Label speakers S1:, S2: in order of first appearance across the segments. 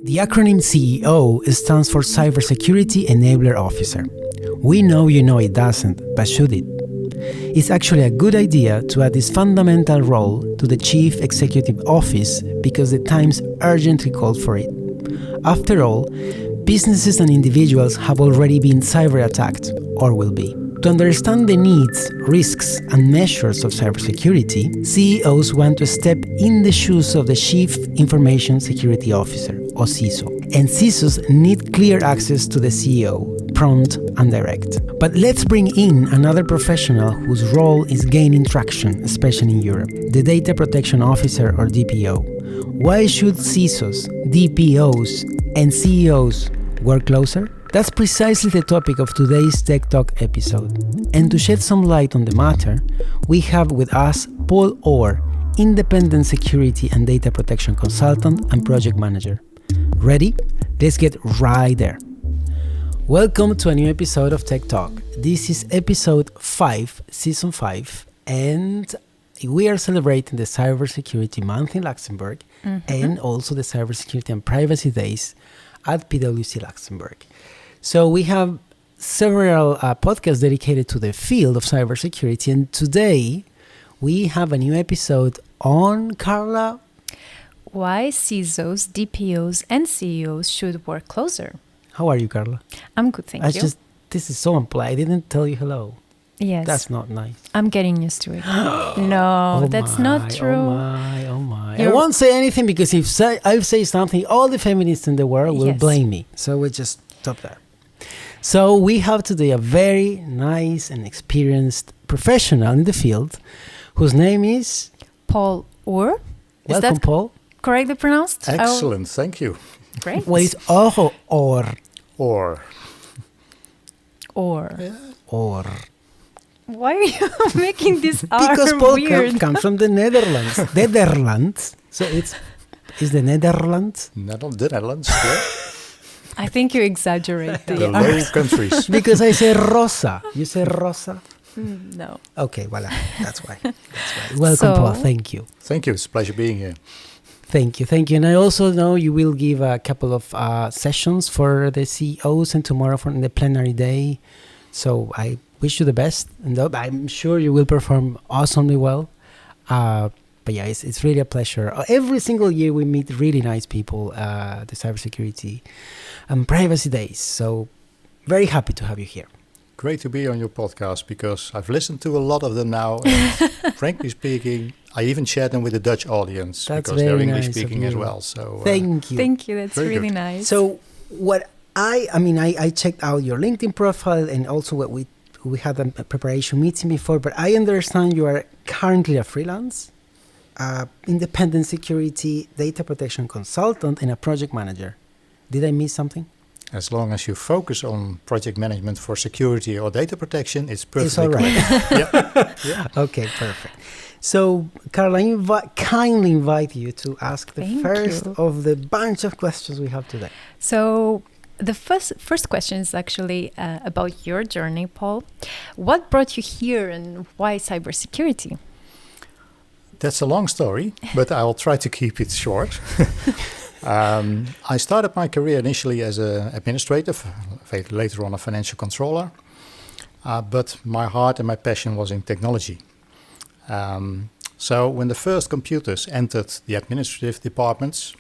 S1: The acronym CEO stands for Cybersecurity Enabler Officer. We know you know it doesn't, but should it? It's actually a good idea to add this fundamental role to the Chief Executive Office because the times urgently called for it. After all, businesses and individuals have already been cyber attacked, or will be. To understand the needs, risks, and measures of cybersecurity, CEOs want to step in the shoes of the Chief Information Security Officer, or CISO. And CISOs need clear access to the CEO, prompt and direct. But let's bring in another professional whose role is gaining traction, especially in Europe, the Data Protection Officer, or DPO. Why should CISOs, DPOs, and CEOs work closer? That's precisely the topic of today's Tech Talk episode. And to shed some light on the matter, we have with us Paul Oor, independent security and data protection consultant and project manager. Ready? Let's get right there. Welcome to a new episode of Tech Talk. This is episode 5, season 5, and we are celebrating the Cybersecurity Month in Luxembourg and also the Cybersecurity and Privacy Days at PwC Luxembourg. So we have several podcasts dedicated to the field of cybersecurity, and today we have a new episode on, Carla,
S2: why CISOs, DPOs, and CEOs should work closer.
S1: How are you, Carla?
S2: I'm good, thank you.
S1: This is so unpolite. I didn't tell you hello.
S2: Yes.
S1: That's not nice.
S2: I'm getting used to it. No, that's not true.
S1: Oh my. I won't say anything because if I say something, all the feminists in the world will blame me. So we'll just stop that. So we have today a very nice and experienced professional in the field whose name is
S2: Paul Oor.
S1: Welcome, Paul.
S2: Correctly pronounced?
S3: Excellent, thank you.
S2: Great.
S1: Well, it's Oor or
S3: Or.
S1: Yeah. Or.
S2: Why are you making this R
S1: Because Paul
S2: weird?
S1: comes from the Netherlands. Netherlands. So it's the Netherlands.
S3: The Netherlands, yeah.
S2: I think you exaggerate
S3: The
S2: the
S3: low countries.
S1: Because I say Rosa. You say Rosa?
S2: No.
S1: Okay, voila. That's why. Welcome, Paul. Thank you.
S3: Thank you. It's a pleasure being here.
S1: Thank you. And I also know you will give a couple of sessions for the CEOs and tomorrow for the plenary day. So I wish you the best. And I'm sure you will perform awesomely well. But yeah, it's really a pleasure. Every single year we meet really nice people at the Cybersecurity and Privacy Days. So very happy to have you here.
S3: Great to be on your podcast because I've listened to a lot of them now. And frankly speaking, I even share them with the Dutch audience because they're English speaking as well. So
S1: thank you.
S2: Thank you. That's really
S3: good.
S2: nice.
S1: So what I checked out your LinkedIn profile and also what we had a preparation meeting before, but I understand you are currently a freelance, independent security, data protection consultant, and a project manager. Did I miss something?
S3: As long as you focus on project management for security or data protection, it's perfectly
S1: It's all right.
S3: yeah.
S1: Okay, perfect. So, Carla, I kindly invite you to ask the first of the bunch of questions we have today.
S2: So the first question is actually about your journey, Paul. What brought you here and why cybersecurity?
S3: That's a long story, but I'll try to keep it short. I started my career initially as an administrator, later on a financial controller. But my heart and my passion was in technology. So when the first computers entered the administrative departments,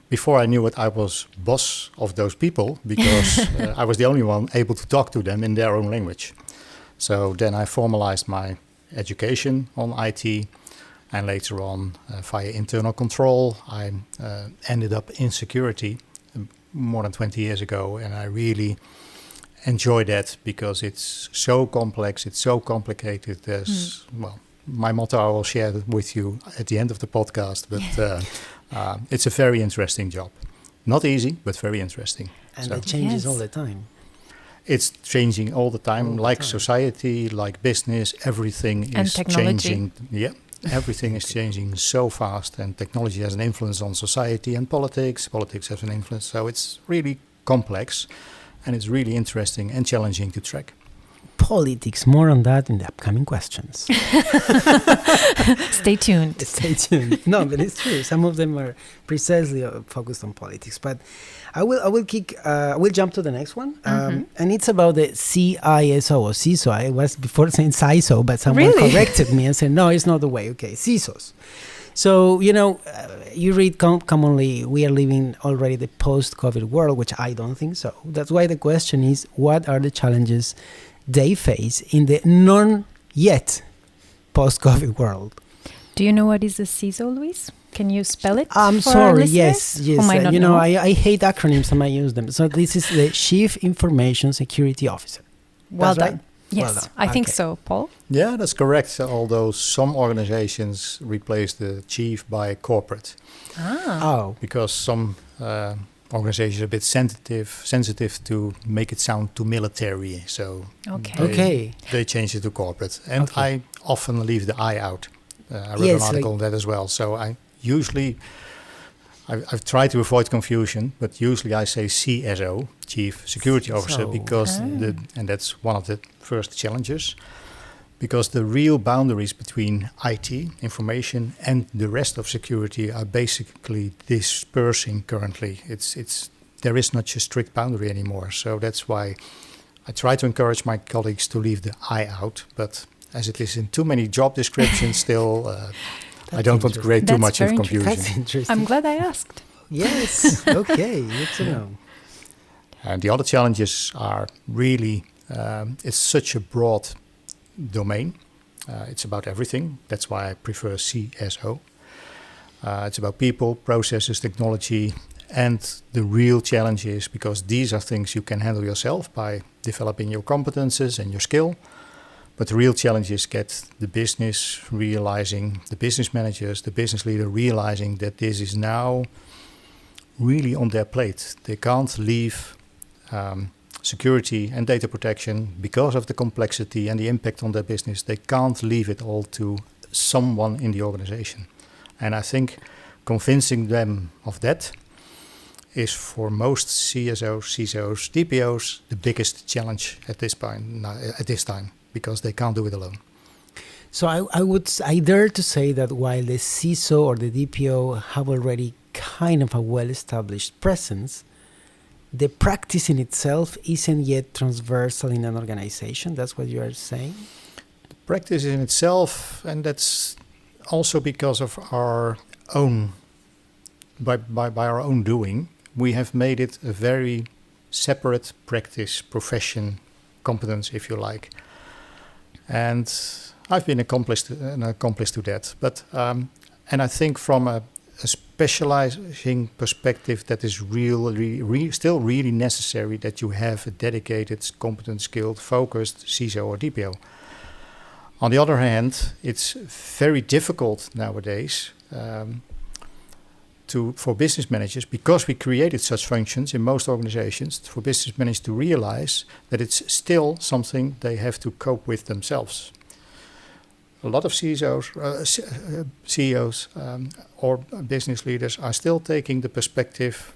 S3: before I knew it, I was boss of those people because I was the only one able to talk to them in their own language. So then I formalized my education on IT, and later on via internal control, I ended up in security more than 20 years ago, and I really enjoy that because it's so complex, it's so complicated. There's, well, my motto I will share with you at the end of the podcast, but it's a very interesting job. Not easy, but very interesting.
S1: And it changes all the time.
S3: It's changing all the time, like society, like business, everything is changing. Yeah, everything is changing so fast, and technology has an influence on society and politics. Politics has an influence, so it's really complex, and it's really interesting and challenging to track.
S1: politics. More on that in the upcoming questions.
S2: Stay tuned.
S1: Stay tuned. No, but it's true. Some of them are precisely focused on politics. But I will jump to the next one. And it's about the CISO or CISO. I was before saying CISO, but someone corrected me and said, no, it's not the way. Okay, CISOs. So, you read commonly, we are living already the post-COVID world, which I don't think so. That's why the question is, what are the challenges they face in the non-yet post-COVID world?
S2: Do you know what is a CISO, Luis? Can you spell it?
S1: I'm
S2: for
S1: sorry,
S2: our
S1: yes. I hate acronyms and I use them. So this is the Chief Information Security Officer.
S2: Well
S1: That's
S2: done.
S1: right?
S2: Yes,
S1: Well done.
S2: I think
S1: Okay.
S2: so, Paul.
S3: Yeah, that's correct. Although some organizations replace the chief by corporate,
S1: Oh,
S3: because some organizations are a bit sensitive to make it sound too military. So
S2: Okay.
S3: they change it to corporate. And
S1: Okay.
S3: I often leave the I out. I read
S1: Yes,
S3: an article on that as well. So I've tried to avoid confusion, but usually I say CSO, Chief Security Officer,
S1: CSO.
S3: because and that's one of the first challenges, because the real boundaries between IT, information, and the rest of security are basically dispersing currently. There is not a strict boundary anymore. So that's why I try to encourage my colleagues to leave the I out, but as it is in too many job descriptions still, I don't want to create too
S2: That's
S3: much of
S2: very
S3: confusion.
S1: that's interesting.
S2: I'm glad I asked.
S1: Yes. Okay. Good to know.
S3: And the other challenges are really, it's such a broad domain. It's about everything. That's why I prefer CSO. It's about people, processes, technology, and the real challenge is because these are things you can handle yourself by developing your competences and your skill. But the real challenge is get the business realizing, the business managers, the business leader realizing that this is now really on their plate. They can't leave security and data protection because of the complexity and the impact on their business. They can't leave it all to someone in the organization. And I think convincing them of that is for most CSOs, CISOs, DPOs the biggest challenge at this time. Because they can't do it alone.
S1: So I dare to say that while the CISO or the DPO have already kind of a well-established presence, the practice in itself isn't yet transversal in an organization. That's what you are saying?
S3: Practice in itself, and that's also because of our own, by our own doing, we have made it a very separate practice, profession, competence, if you like. And I've been an accomplice to that. But and I think from a specializing perspective, that is still really necessary that you have a dedicated, competent, skilled, focused CISO or DPO. On the other hand, it's very difficult nowadays for business managers, because we created such functions in most organizations, for business managers to realize that it's still something they have to cope with themselves. A lot of CISOs, CEOs or business leaders are still taking the perspective,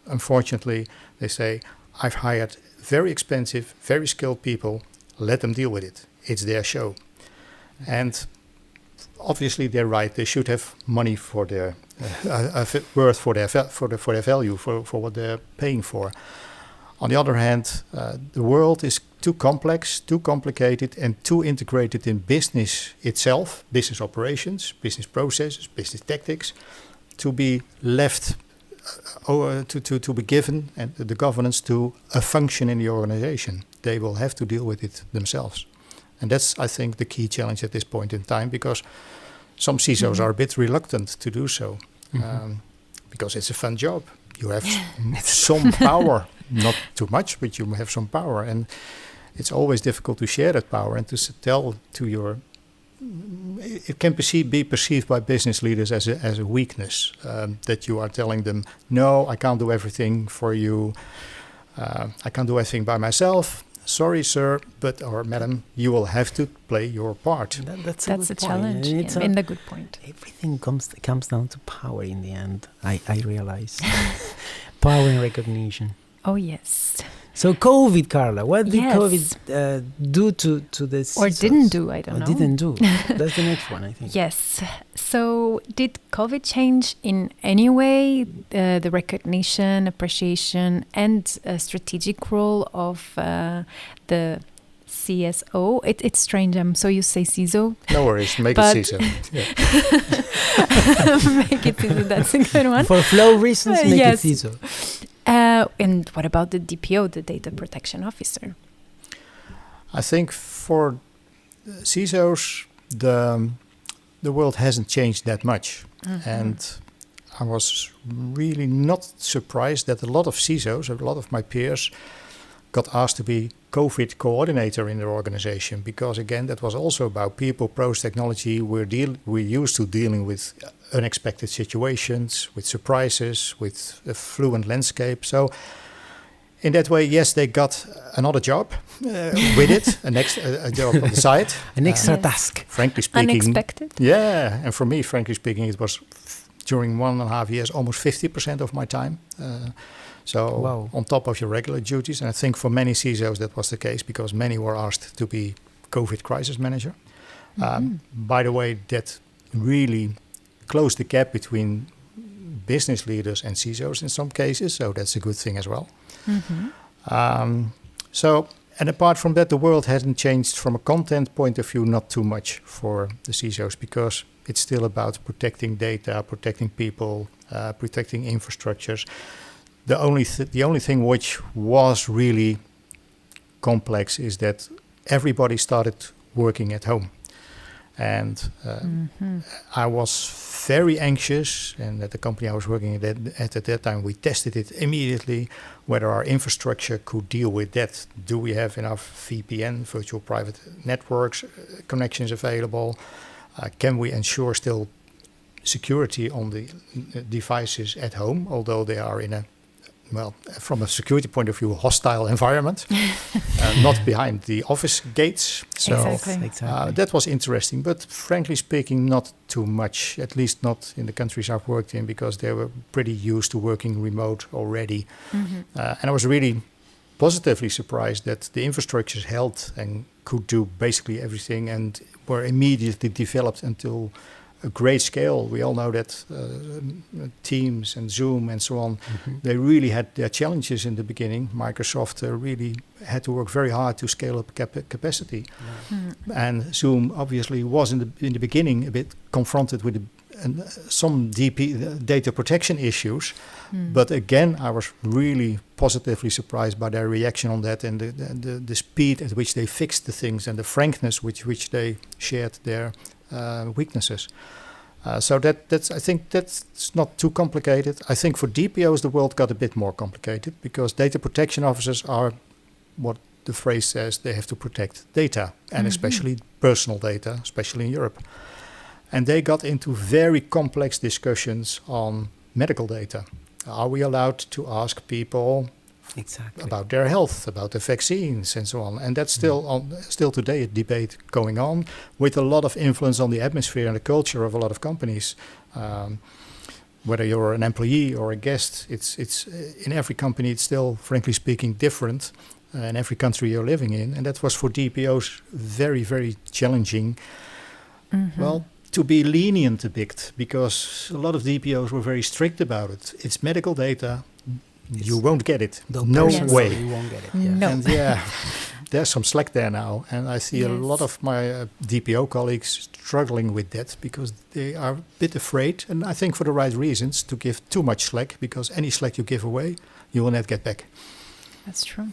S3: unfortunately, they say, I've hired very expensive, very skilled people, let them deal with it. It's their show. And obviously they're right. They should have money for their worth for their value for what they're paying for. On the other hand, the world is too complex, too complicated, and too integrated in business itself, business operations, business processes, business tactics, to be left to be given and the governance to a function in the organization. They will have to deal with it themselves. And that's, I think, the key challenge at this point in time, because some CISOs are a bit reluctant to do so, because it's a fun job. You have some power, not too much, but you have some power. And it's always difficult to share that power and to tell to your... It can be perceived by business leaders as a weakness, that you are telling them, no, I can't do everything for you. I can't do everything by myself. Sorry, sir, or madam, you will have to play your part.
S1: That's
S2: a challenge. And a good point.
S1: Everything comes down to power in the end, I realize. Power and recognition.
S2: Oh, yes.
S1: So COVID, Carla, what did
S2: Yes.
S1: COVID do to the CISOs?
S2: Or didn't do, I don't know.
S1: Didn't do. That's the next one, I think.
S2: Yes. So, did COVID change in any way the recognition, appreciation, and strategic role of the CSO? It's strange. I'm so used to say CISO.
S3: No worries, make
S2: But-
S3: it CISO. Yeah.
S2: Make it CISO. That's a good one.
S1: For flow reasons, make
S2: Yes.
S1: it CISO.
S2: And what about the DPO, the Data Protection Officer?
S3: I think for CISOs, the world hasn't changed that much. And I was really not surprised that a lot of CISOs, a lot of my peers, got asked to be COVID coordinator in their organization, because again, that was also about people, pros, technology. We're used to dealing with unexpected situations, with surprises, with a fluent landscape. So in that way, yes, they got another job with it, a job on the side.
S1: An extra
S2: Yes.
S1: task.
S3: Frankly speaking,
S2: Unexpected?
S3: yeah, and for me, frankly speaking, it was during 1.5 years, almost 50% of my time. So
S1: Wow.
S3: on top of your regular duties, and I think for many CISOs that was the case, because many were asked to be COVID crisis manager. By the way, that really closed the gap between business leaders and CISOs in some cases, so that's a good thing as well. So, and apart from that, the world hasn't changed from a content point of view, not too much for the CISOs, because it's still about protecting data, protecting people, protecting infrastructures. The only thing which was really complex is that everybody started working at home. And I was very anxious, and at the company I was working at that time, we tested it immediately, whether our infrastructure could deal with that. Do we have enough VPN, virtual private networks, connections available? Can we ensure still security on the devices at home, although they are in a, well, from a security point of view, hostile environment, not behind the office gates. So
S2: Exactly.
S3: that was interesting, but frankly speaking, not too much, at least not in the countries I've worked in, because they were pretty used to working remote already. And I was really positively surprised that the infrastructures held and could do basically everything and were immediately developed until a great scale. We all know that Teams and Zoom and so on, they really had their challenges in the beginning. Microsoft really had to work very hard to scale up capacity. And Zoom obviously was in the beginning a bit confronted with some data protection issues. But again, I was really positively surprised by their reaction on that, and the speed at which they fixed the things, and the frankness with which they shared their weaknesses. So I think that's not too complicated. I think for DPOs, the world got a bit more complicated, because data protection officers are, what the phrase says, they have to protect data, and especially personal data, especially in Europe. And they got into very complex discussions on medical data. Are we allowed to ask people about their health, about the vaccines, and so on? And that's still today a debate going on, with a lot of influence on the atmosphere and the culture of a lot of companies. Whether you're an employee or a guest, it's in every company it's still, frankly speaking, different in every country you're living in. And that was for DPOs very, very challenging. Well, to be lenient a bit, because a lot of DPOs were very strict about it. It's medical data. You won't get it. No way.
S1: You won't get it.
S2: No.
S3: And there's some slack there now. And I see a lot of my DPO colleagues struggling with that, because they are a bit afraid, and I think for the right reasons, to give too much slack, because any slack you give away, you will not get back.
S2: That's true.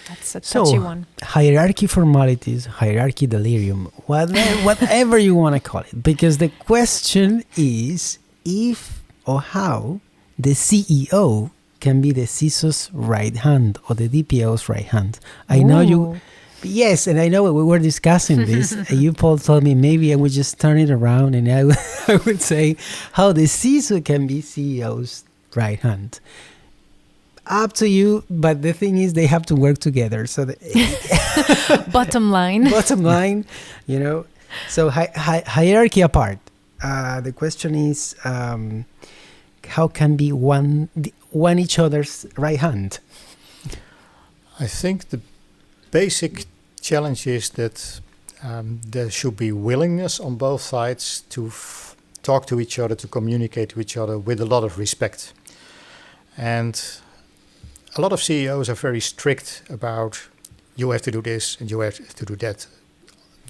S2: That's a touchy one.
S1: Hierarchy formalities, hierarchy delirium, whatever you want to call it. Because the question is if or how the CEO can be the CISO's right hand or the DPO's right hand. I know you... Yes, and I know we were discussing this. You, Paul, told me maybe I would just turn it around, and I would say how the CISO can be CEO's right hand. Up to you, but the thing is they have to work together. So
S2: Bottom line,
S1: you know. So hierarchy apart, the question is how can be one each other's right hand?
S3: I think the basic challenge is that there should be willingness on both sides to talk to each other, to communicate to each other with a lot of respect. And a lot of CEOs are very strict about you have to do this and you have to do that.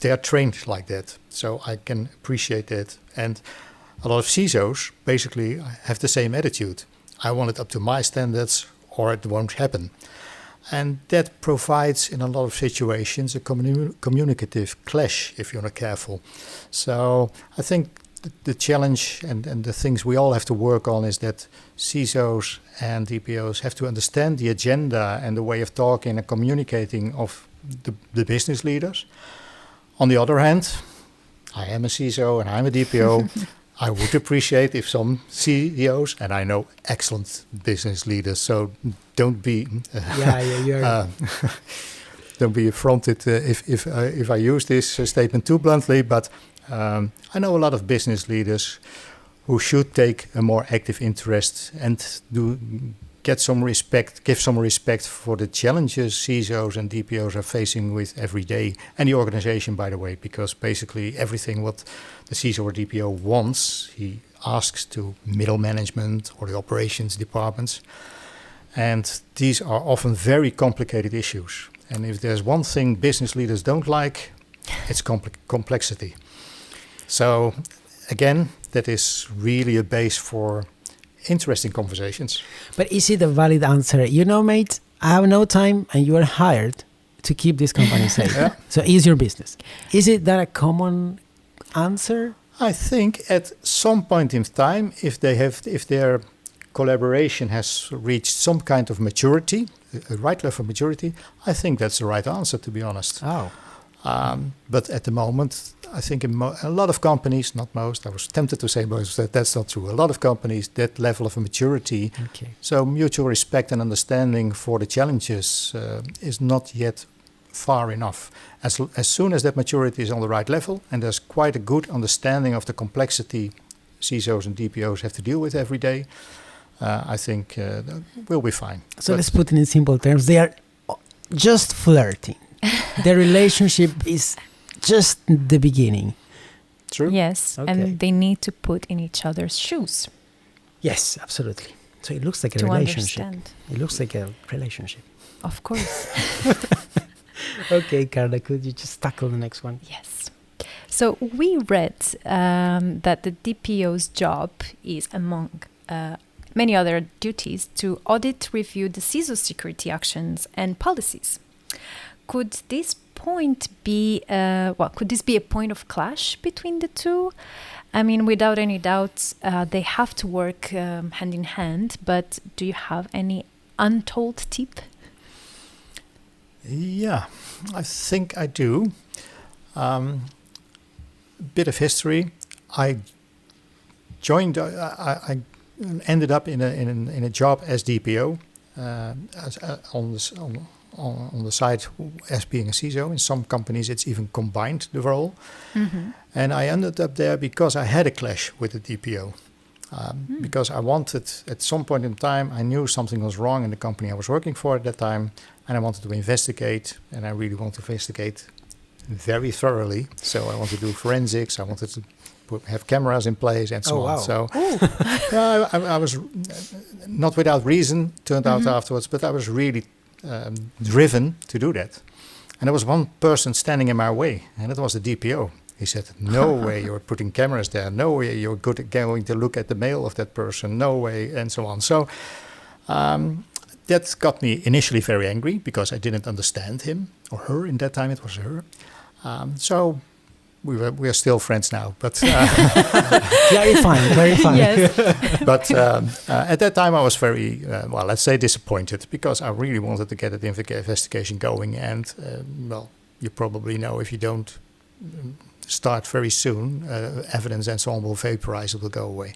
S3: They are trained like that, so I can appreciate that. And a lot of CISOs basically have the same attitude. I want it up to my standards or it won't happen. And that provides, in a lot of situations, a communicative clash if you're not careful. So I think the challenge and the things we all have to work on is that CISOs and DPOs have to understand the agenda and the way of talking and communicating of the business leaders. On the other hand, I am a CISO and I'm a DPO. I would appreciate if some CEOs, and I know excellent business leaders, so don't be don't be affronted if I use this statement too bluntly. But I know a lot of business leaders who should take a more active interest and give some respect for the challenges CISOs and DPOs are facing with every day, and the organization, by the way, because basically everything what the CISO or DPO wants, he asks to middle management or the operations departments. And these are often very complicated issues. And if there's one thing business leaders don't like, it's complexity. So again, that is really a base for interesting conversations.
S1: But is it a valid answer? You know, mate, I have no time and you are hired to keep this company safe.
S3: Yeah.
S1: So is your business. Is it that a common answer?
S3: I think at some point in time, if their collaboration has reached some kind of maturity, a right level of maturity, I think that's the right answer, to be honest.
S1: Oh.
S3: But at the moment, I think in a lot of companies, not most, I was tempted to say most, that's not true. A lot of companies, that level of maturity, so mutual respect and understanding for the challenges is not yet far enough. As soon as that maturity is on the right level and there's quite a good understanding of the complexity CISOs and DPOs have to deal with every day, I think we'll be fine.
S1: So let's put it in simple terms. They are just flirting. Their relationship is just the beginning.
S3: True?
S2: Yes,
S1: Okay.
S2: and they need to put in each other's shoes.
S1: Yes, absolutely. So it looks like a
S2: to
S1: relationship.
S2: Understand.
S1: It looks like a relationship.
S2: Of course.
S1: Okay, Carla, could you just tackle the next one?
S2: Yes. So we read that the DPO's job is, among many other duties, to audit, review the CISO security actions and policies. Could this be a point of clash between the two? I mean, without any doubt, they have to work hand in hand. But do you have any untold tip?
S3: Yeah, I think I do. Bit of history. I joined. I ended up in a job as DPO on the side as being a CISO. In some companies, it's even combined the role. Mm-hmm. And I ended up there because I had a clash with the DPO. Because I wanted, at some point in time, I knew something was wrong in the company I was working for at that time, and I wanted to investigate, and I really want to investigate very thoroughly. So I wanted to do forensics, I wanted to have cameras in place and so on. So I was not without reason, turned out afterwards, but I was really driven to do that. And there was one person standing in my way, and it was the DPO. He said, no way you're putting cameras there. No way you're going to look at the mail of that person. No way, and so on. So that got me initially very angry because I didn't understand him or her. In that time, it was her. So we are still friends now. But
S1: clarifying.
S2: Yes.
S3: But at that time, I was very, let's say disappointed because I really wanted to get the investigation going. And, you probably know if you don't start very soon, evidence and so on will vaporize, it will go away.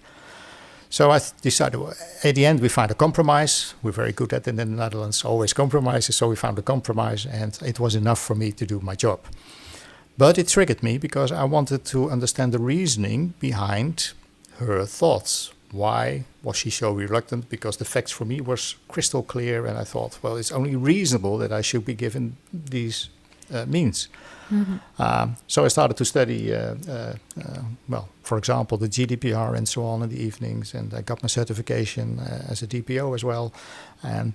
S3: So I decided, at the end, we found a compromise. We're very good at it in the Netherlands, always compromises. So we found a compromise, and it was enough for me to do my job. But it triggered me because I wanted to understand the reasoning behind her thoughts. why was she so reluctant? Because the facts for me were crystal clear, and I thought, well, it's only reasonable that I should be given these means. So I started to study, for example, the GDPR and so on in the evenings, and I got my certification as a DPO as well, and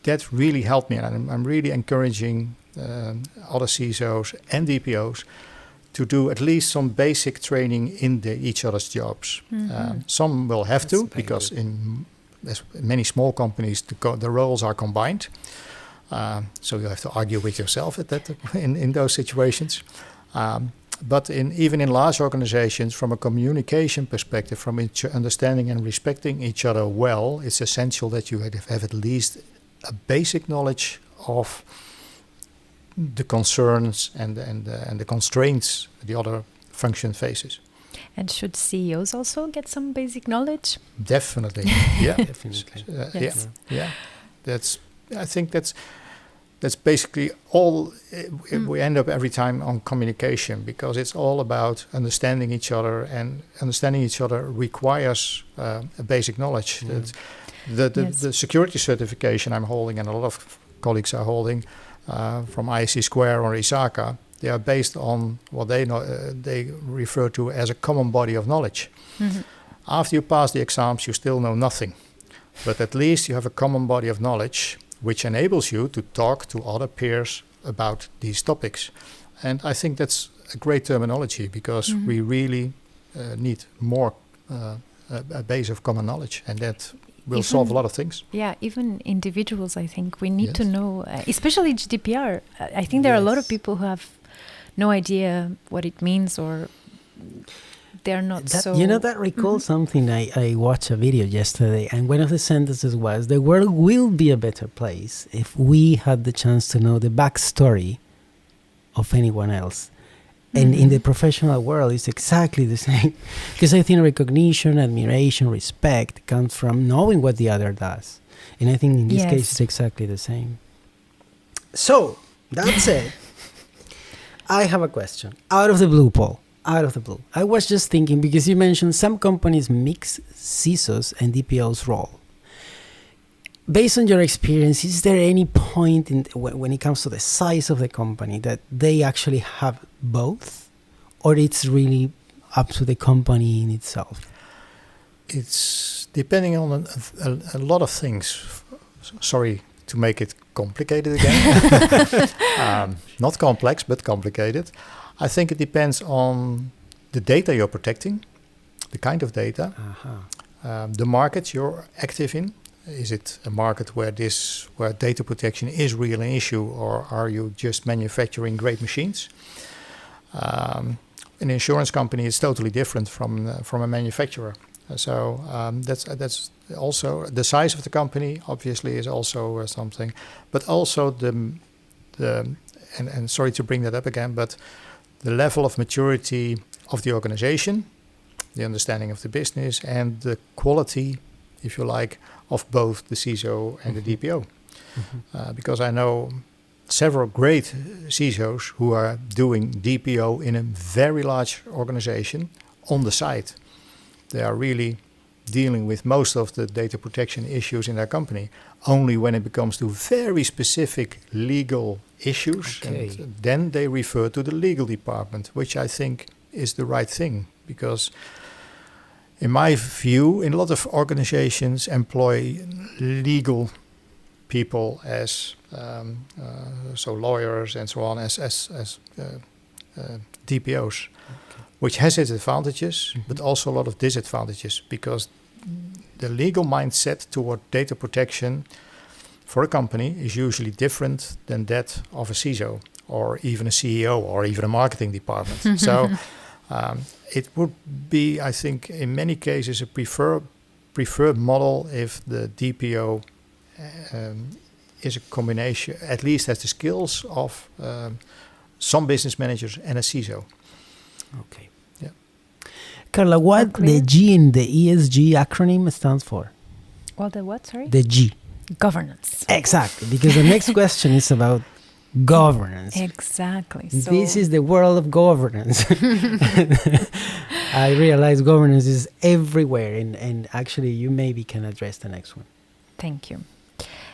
S3: that really helped me. And I'm really encouraging other CISOs and DPOs to do at least some basic training in each other's jobs. Some will have to, because in many small companies, the roles are combined. So you have to argue with yourself in those situations. But even in large organizations, from a communication perspective, from understanding and respecting each other well, it's essential that you have at least a basic knowledge of the concerns and the constraints the other function faces.
S2: And should CEOs also get some basic knowledge?
S3: Definitely, yeah.
S1: Definitely.
S2: Yes.
S3: Yeah. I think that's basically all. We end up every time on communication, because it's all about understanding each other, and understanding each other requires a basic knowledge. The security certification I'm holding, and a lot of colleagues are holding, from ISC Square or ISACA, they are based on what they refer to as a common body of knowledge. After you pass the exams, you still know nothing, but at least you have a common body of knowledge which enables you to talk to other peers about these topics. And I think that's a great terminology, because we really need more a base of common knowledge, and that will solve a lot of things.
S2: Yeah, even individuals, I think we need to know, especially GDPR. I think there are a lot of people who have no idea what it means, or they're not so...
S1: You know, that recalls something. I watched a video yesterday, and one of the sentences was, the world will be a better place if we had the chance to know the backstory of anyone else. And in the professional world, it's exactly the same. Because I think recognition, admiration, respect comes from knowing what the other does. And I think in this case, it's exactly the same. So, that's it. I have a question. Out of the blue, Paul. Out of the blue. I was just thinking, because you mentioned some companies mix CISOs and DPOs role. Based on your experience, is there any point when it comes to the size of the company that they actually have both? Or it's really up to the company in itself? It's
S3: depending on a lot of things. Sorry to make it complicated again. Not complex, but complicated. I think it depends on the data you're protecting, the kind of data, the market you're active in. Is it a market where data protection is really an issue, or are you just manufacturing great machines? An insurance company is totally different from a manufacturer. So that's also the size of the company. Obviously, is also something, but also and sorry to bring that up again, but the level of maturity of the organization, the understanding of the business, and the quality, if you like, of both the CISO and the DPO. Because I know several great CISOs who are doing DPO in a very large organization on the side. They are really dealing with most of the data protection issues in their company. Only when it comes to very specific legal issues, and then they refer to the legal department, which I think is the right thing, because in my view, in a lot of organizations employ legal people as so lawyers and so on as DPOs, which has its advantages, but also a lot of disadvantages, because the legal mindset toward data protection for a company is usually different than that of a CISO or even a CEO or even a marketing department. So it would be, I think, in many cases, a preferred model if the DPO is a combination, at least has the skills of some business managers and a CISO.
S1: Okay. Yeah. Carla, what the G in the ESG acronym stands for?
S2: Well, the what, sorry?
S1: The G.
S2: Governance.
S1: Exactly, because the next question is about governance.
S2: Exactly. So
S1: this is the world of governance. I realize governance is everywhere, and actually you maybe can address the next one.
S2: Thank you.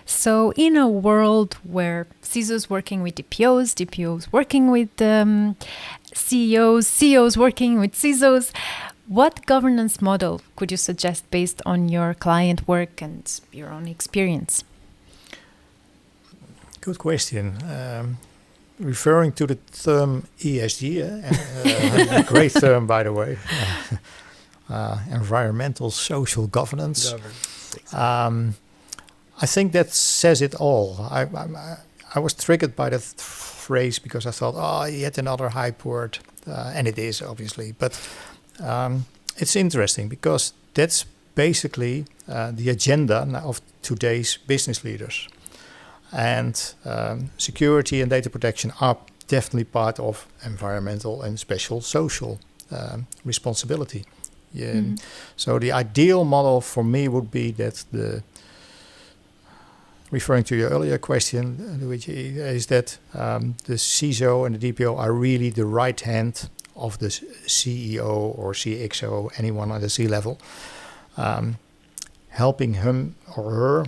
S2: So in a world where CISOs working with DPOs, DPOs working with CEOs, CEOs working with CISOs, what governance model could you suggest based on your client work and your own experience?
S3: Good question. Referring to the term ESG, a great term, by the way, environmental social governance. I think that says it all. I was triggered by that phrase because I thought, yet another hype word, and it is obviously, but it's interesting because that's basically the agenda of today's business leaders. And security and data protection are definitely part of environmental and special social responsibility. So the ideal model for me would be that referring to your earlier question, which is that the CISO and the DPO are really the right hand of the CEO or CXO, anyone at the C-level, helping him or her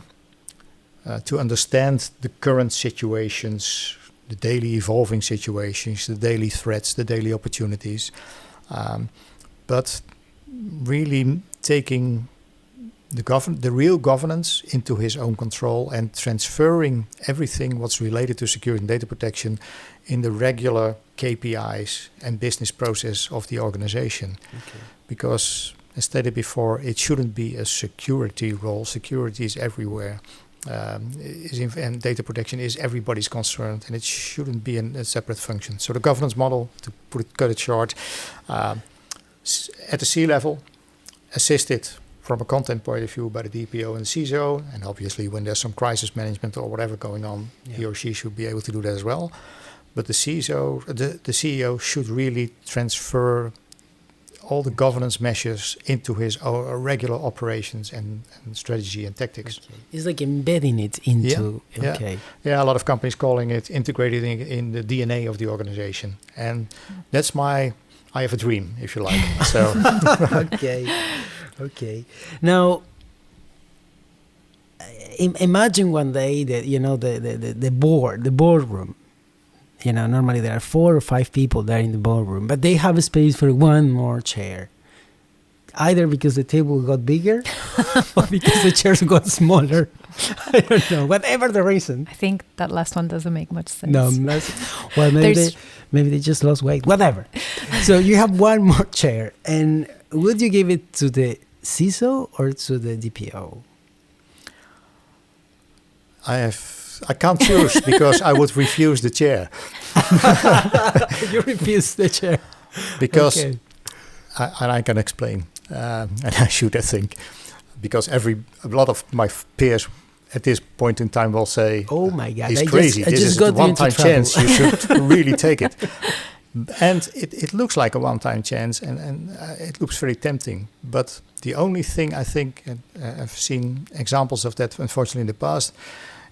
S3: to understand the current situations, the daily evolving situations, the daily threats, the daily opportunities, but really taking the real governance into his own control and transferring everything what's related to security and data protection in the regular KPIs and business process of the organization. Okay. Because, as stated before, it shouldn't be a security role. Security is everywhere. And data protection is everybody's concern, and it shouldn't be a separate function. So the governance model, to cut it short, at the C-level, assisted from a content point of view by the DPO and CISO, and obviously when there's some crisis management or whatever going on, he or she should be able to do that as well. But the CISO, the CEO should really transfer all the governance measures into his regular operations and strategy and tactics.
S1: Okay. It's like embedding it into...
S3: Yeah, a lot of companies calling it integrating in the DNA of the organization. And that's I have a dream, if you like. So
S1: Okay. Now, imagine one day that, the boardroom, normally there are 4 or 5 people there in the boardroom, but they have a space for one more chair. Either because the table got bigger or because the chairs got smaller. I don't know. Whatever the reason.
S2: I think that last one doesn't make much sense.
S1: No, well, maybe they just lost weight. Whatever. So you have one more chair, and would you give it to the CISO or to the DPO?
S3: I can't choose because I would refuse the chair.
S1: You refuse the chair.
S3: Because, okay. And I can explain, and I should, I think, because a lot of my peers at this point in time will say,
S1: "Oh my God,
S3: it's crazy. This is a one-time chance. You should really take it." And it looks like a one-time chance, and it looks very tempting. But the only thing I think, and I've seen examples of that, unfortunately, in the past,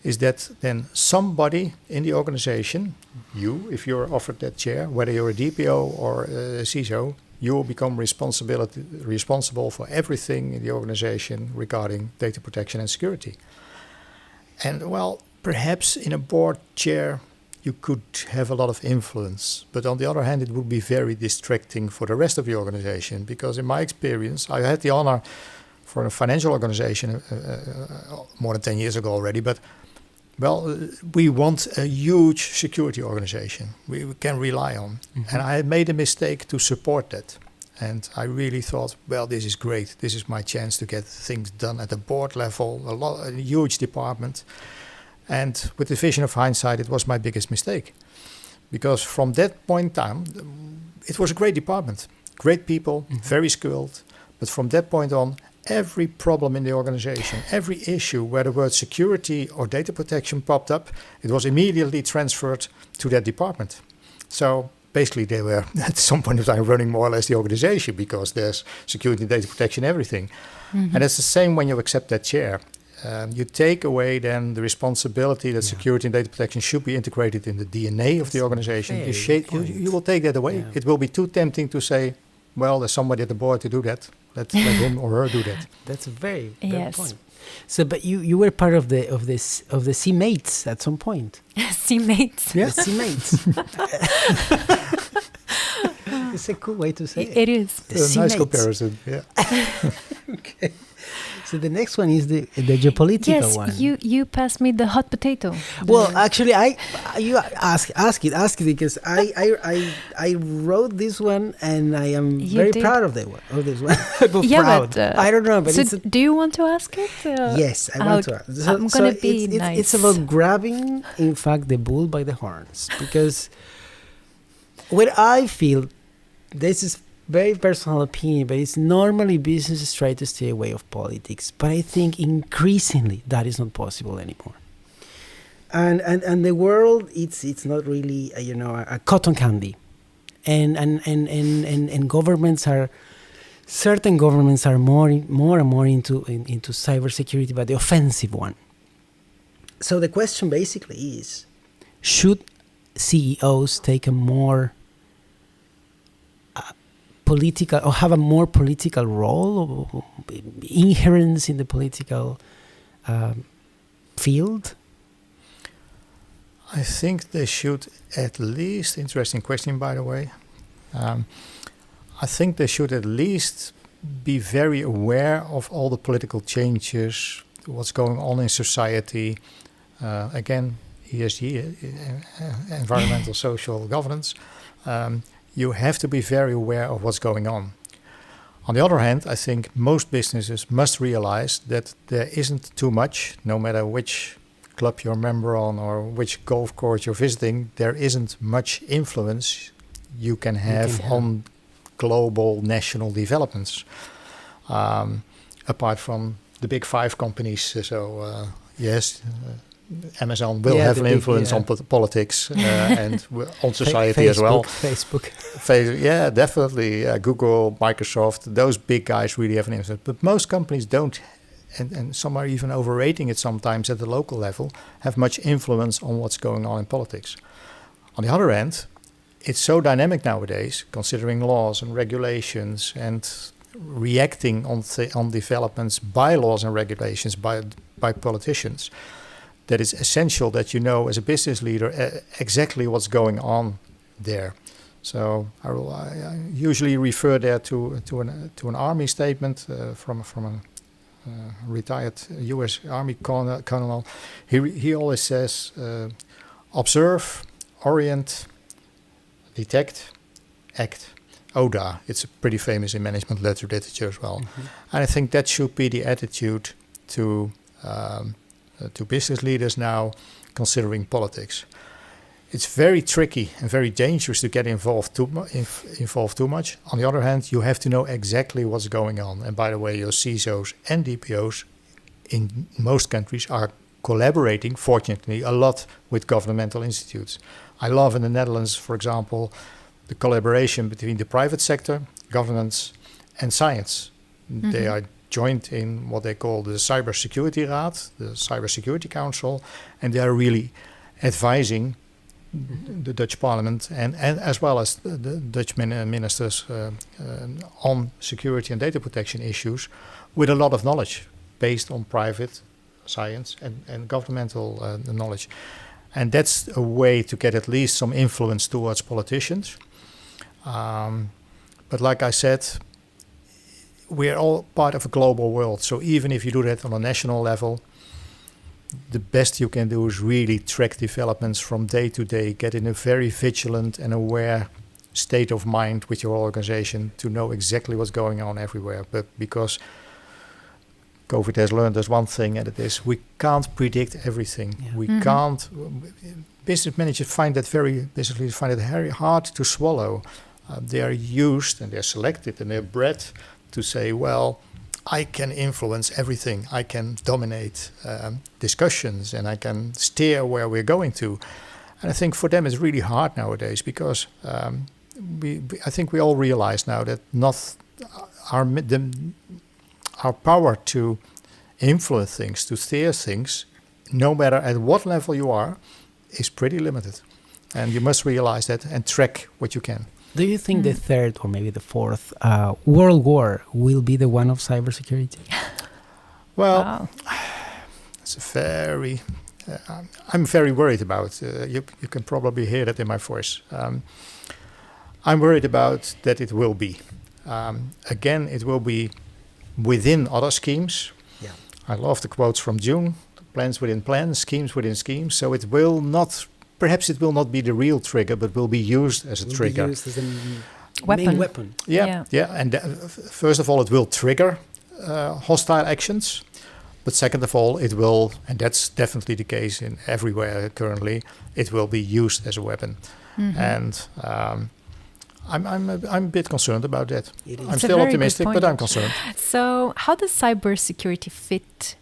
S3: is that then somebody in the organization, if you're offered that chair, whether you're a DPO or a CISO, you will become responsible for everything in the organization regarding data protection and security. And well, perhaps in a board chair, you could have a lot of influence. But on the other hand, it would be very distracting for the rest of the organization, because in my experience, I had the honor for a financial organization more than 10 years ago already, but well, we want a huge security organization we can rely on. Mm-hmm. And I made a mistake to support that. And I really thought, well, this is great. This is my chance to get things done at the board level, a huge department. And with the vision of hindsight, it was my biggest mistake. Because from that point on, it was a great department, great people, mm-hmm. very skilled. But from that point on, every problem in the organization, every issue where the word security or data protection popped up, it was immediately transferred to that department. So basically they were at some point of time running more or less the organization, because there's security, data protection, everything. Mm-hmm. And it's the same when you accept that chair. You take away then the responsibility that security and data protection should be integrated in the DNA of the organization. You will take that away. Yeah. It will be too tempting to say, well, there's somebody at the board to do that. Let him or her do that.
S1: That's a very good
S2: Yes.
S1: point. So, but you were part of the C mates at some point.
S2: Teammates.
S1: Yeah, C mates. It's a cool way to say it.
S2: It is.
S1: The
S3: A nice
S1: C-mates.
S3: comparison. Yeah.
S1: Okay. So the next one is the geopolitical
S2: Yes,
S1: one.
S2: you passed me the hot potato.
S1: Well,
S2: The-
S1: actually, you ask it because I wrote this one and I am
S2: You
S1: very
S2: did.
S1: proud of this one. But
S2: Yeah,
S1: proud.
S2: but,
S1: I don't know, but
S2: so
S1: it's
S2: do you want to ask it?
S1: yes, I want to ask.
S2: I'm gonna be
S1: it's
S2: nice.
S1: about grabbing, in fact, the bull by the horns, because what I feel, this is very personal opinion, but it's normally businesses try to stay away of politics. But I think increasingly that is not possible anymore. And the world, it's not really a cotton candy, and governments are. Certain governments are more and more into cybersecurity, but the offensive one. So the question basically is, should CEOs take a more political, or have a more political role, or inherence in the political field?
S3: I think they should at least, interesting question by the way, I think they should at least be very aware of all the political changes, what's going on in society. Again, ESG, environmental social governance. You have to be very aware of what's going on. On the other hand, I think most businesses must realize that there isn't too much, no matter which club you're a member on or which golf course you're visiting, there isn't much influence you can have on global national developments, apart from the big five companies. Yes, Amazon will have an influence on politics and on society as well.
S1: Facebook.
S3: Yeah, definitely. Google, Microsoft, those big guys really have an influence. But most companies don't, and some are even overrating it sometimes at the local level, have much influence on what's going on in politics. On the other hand, it's so dynamic nowadays, considering laws and regulations and reacting on developments by laws and regulations by politicians, that it's essential that you know as a business leader exactly what's going on there. So I usually refer there to an army statement from a retired U.S. Army colonel. He always says, observe, orient, detect, act. ODA. It's pretty famous in management literature as well. Mm-hmm. And I think that should be the attitude to business leaders now considering politics. It's very tricky and very dangerous to get involved too much. On the other hand, you have to know exactly what's going on. And by the way, your CISOs and DPOs in most countries are collaborating, fortunately, a lot with governmental institutes. I love in the Netherlands, for example, the collaboration between the private sector, governance, and science. Mm-hmm. They are joined in what they call the Cybersecurity Raad, the Cybersecurity Council, and they are really advising the Dutch Parliament and as well as the Dutch ministers on security and data protection issues with a lot of knowledge based on private science and governmental knowledge. And that's a way to get at least some influence towards politicians. But like I said, we're all part of a global world. So even if you do that on a national level, the best you can do is really track developments from day to day, get in a very vigilant and aware state of mind with your organization to know exactly what's going on everywhere. But because COVID has learned us one thing, and it is we can't predict everything. Yeah. We can't. Business managers find it very hard to swallow. They are used and they're selected and they're bred to say, well, I can influence everything. I can dominate discussions and I can steer where we're going to. And I think for them it's really hard nowadays because I think we all realize now that not our power to influence things, to steer things, no matter at what level you are, is pretty limited. And you must realize that and track what you can.
S1: Do you think the third or maybe the fourth world war will be the one of cybersecurity?
S3: Well,
S2: Wow.
S3: it's a very... I'm very worried about. You can probably hear that in my voice. I'm worried about that it will be. Again, it will be within other schemes.
S1: Yeah.
S3: I love the quotes from June: plans within plans, schemes within schemes. So it will not. Perhaps it will not be the real trigger, but will be used as a trigger.
S1: Used as a
S2: Weapon.
S1: main weapon.
S3: Yeah. And first of all, it will trigger hostile actions. But second of all, it will, and that's definitely the case in everywhere currently, it will be used as a weapon. And I'm a bit concerned about that.
S1: It is.
S3: I'm
S2: It's a
S3: still
S2: very
S3: optimistic,
S2: good
S3: but
S2: point.
S3: I'm concerned.
S2: So, how does cybersecurity fit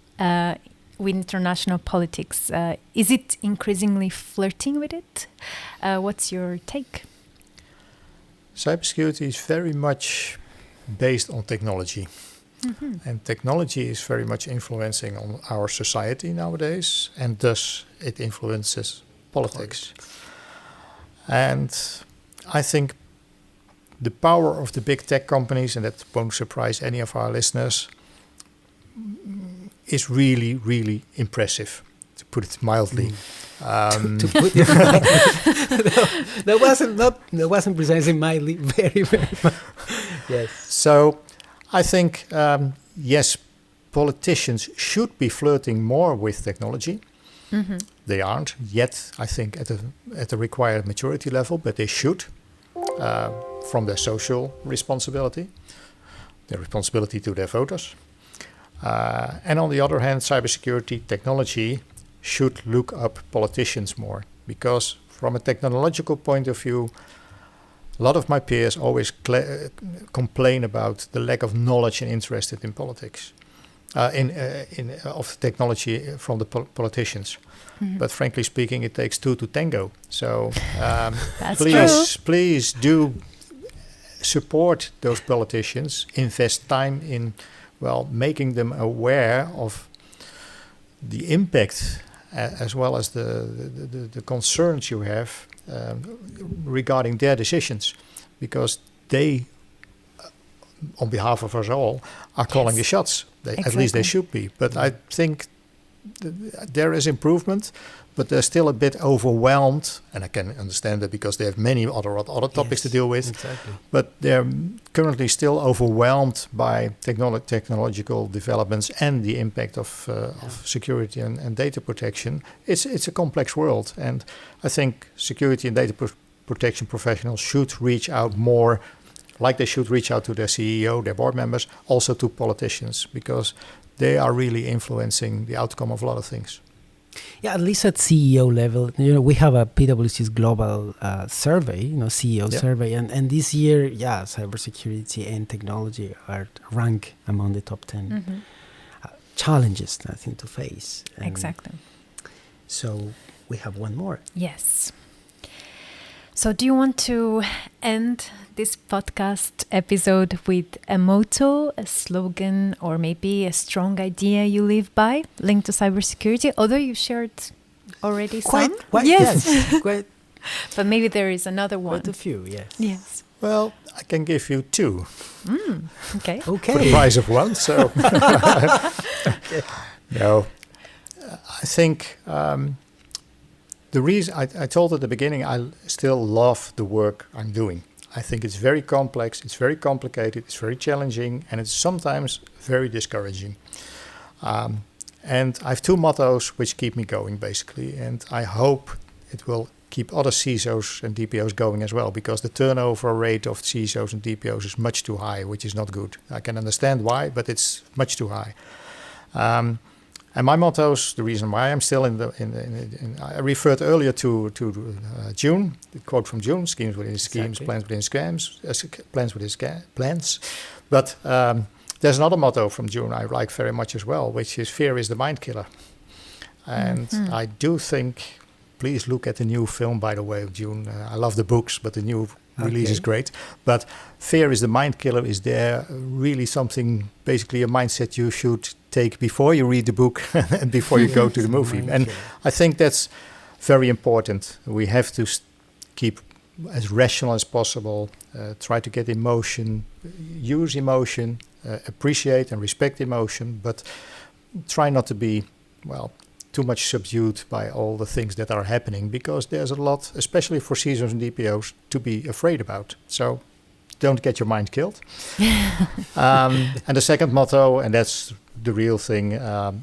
S2: with international politics? Is it increasingly flirting with it? What's your take?
S3: Cybersecurity is very much based on technology. And technology is very much influencing on our society nowadays, and thus it influences politics. And I think the power of the big tech companies, and that won't surprise any of our listeners, is really, really impressive, to put it mildly.
S1: To put it that wasn't precisely mildly, very, very much. Yes.
S3: So I think, yes, politicians should be flirting more with technology. They aren't yet, I think, at the required maturity level, but they should, from their social responsibility, their responsibility to their voters. And on the other hand, cybersecurity technology should look up politicians more, because from a technological point of view, a lot of my peers always complain about the lack of knowledge and interest in politics, of technology from the politicians. But frankly speaking, it takes two to tango. So please do support those politicians. Invest time in, making them aware of the impact as well as the concerns you have regarding their decisions, because they, on behalf of us all, are calling the shots. At least they should be. But I think there is improvement, but they're still a bit overwhelmed, and I can understand that because they have many other topics to deal with.
S1: Exactly.
S3: But they're currently still overwhelmed by technological developments and the impact of security and data protection. It's a complex world, and I think security and data protection professionals should reach out more, like they should reach out to their CEO, their board members, also to politicians, because they are really influencing the outcome of a lot of things.
S1: Yeah, at least at CEO level, we have a PwC's global survey, CEO survey, and this year, cybersecurity and technology are ranked among the top 10 challenges, I think, to face.
S2: Exactly.
S1: So we have one more.
S2: Yes. So do you want to end this podcast episode with a motto, a slogan, or maybe a strong idea you live by linked to cybersecurity? Although you shared already some.
S1: Yes. Quite.
S2: But maybe there is another one.
S1: Quite a few, yes.
S2: Yes.
S3: Well, I can give you two.
S2: Okay.
S3: For the price of one. So, no, I think the reason I told at the beginning, I still love the work I'm doing. I think it's very complex, it's very complicated, it's very challenging, and it's sometimes very discouraging. And I have two mottos which keep me going, basically, and I hope it will keep other CISOs and DPOs going as well, because the turnover rate of CISOs and DPOs is much too high, which is not good. I can understand why, but it's much too high. And my mottos, the reason why I'm still I referred earlier to June, the quote from June: schemes within schemes, plans within scams, plans within plans. But there's another motto from June I like very much as well, which is fear is the mind killer. And I do think, please look at the new film, by the way, of June. I love the books, but the new release is great. But fear is the mind killer is there really something, basically a mindset you should take before you read the book and before you go to the movie. And I think that's very important. We have to keep as rational as possible, try to get emotion, use emotion, appreciate and respect emotion, but try not to be, too much subdued by all the things that are happening, because there's a lot, especially for CISOs and DPOs, to be afraid about. So don't get your mind killed. And the second motto, and that's the real thing,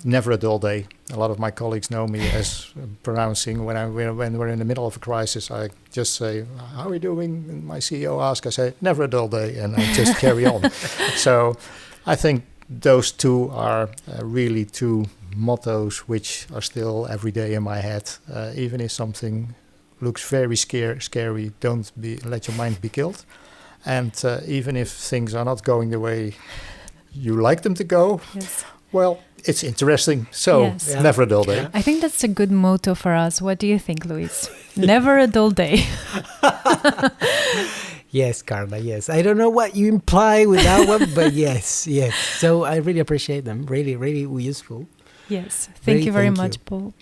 S3: never a dull day. A lot of my colleagues know me as pronouncing when we're in the middle of a crisis, I just say, how are we doing? And my CEO asks, I say, never a dull day, and I just carry on. So I think those two are really two mottos which are still every day in my head. Even if something looks very scary, don't let your mind be killed. And even if things are not going the way you like them to go, it's interesting. So never a dull day.
S2: I think that's a good motto for us. What do you think, Luis? Never a dull day.
S1: Yes, Carla, yes. I don't know what you imply with that one, but yes. So I really appreciate them. Really, really useful.
S2: Yes. Thank you very much, Paul.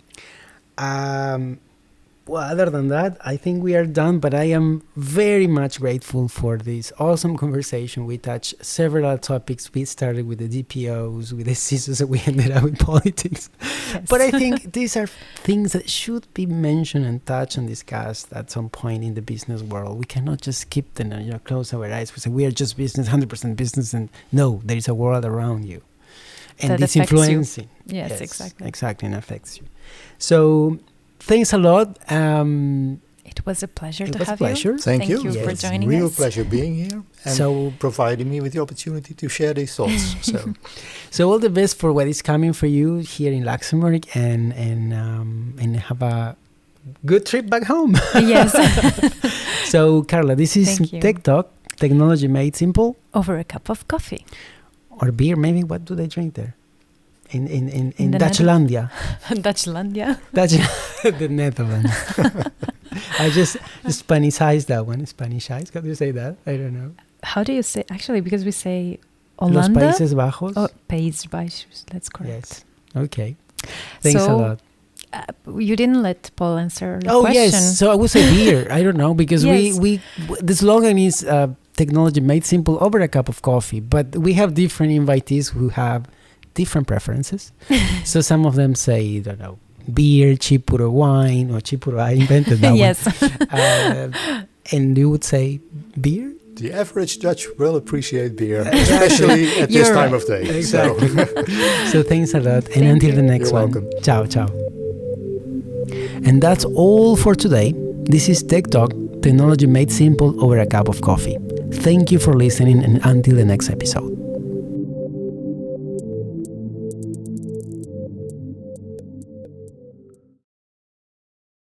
S1: Other than that, I think we are done, but I am very much grateful for this awesome conversation. We touched several topics. We started with the DPOs, with the CISOs, and we ended up with politics. Yes. But I think these are things that should be mentioned and touched and discussed at some point in the business world. We cannot just keep them, close our eyes. We say we are just business, 100% business, and no, there is a world around you. And
S2: that
S1: it's influencing.
S2: Yes, exactly.
S1: Exactly, and affects you. So thanks a lot.
S2: It was a pleasure to have you.
S3: Thank you
S2: for joining
S3: us. Real
S2: us.
S3: pleasure being here and providing me with the opportunity to share these thoughts.
S1: So all the best for what is coming for you here in Luxembourg, and have a good trip back home.
S2: Yes.
S1: So Carla, this is TechTalk, technology made simple.
S2: Over a cup of coffee.
S1: Or beer, maybe. What do they drink there? In Dutchlandia.
S2: Dutchlandia?
S1: The Netherlands. I just Spanishized that one. Spanishized? How do you say that? I don't know.
S2: How do you say? Actually, because we say Hollanda.
S1: Los Países Bajos.
S2: Oh, Países Bajos. That's correct.
S1: Yes. Okay. Thanks a lot.
S2: You didn't let Paul answer the question.
S1: Oh, yes. So I would say beer. I don't know, because we the slogan is technology made simple over a cup of coffee. But we have different invitees who have different preferences. So some of them say, I don't know, beer, chipuro wine, or chipuro, I invented that one. And you would say beer?
S3: The average Dutch will appreciate beer, especially at this time of day.
S1: Exactly. So thanks a lot. And until the next one.
S3: Welcome.
S1: Ciao, ciao. And that's all for today. This is Tech Talk, technology made simple over a cup of coffee. Thank you for listening, and until the next episode.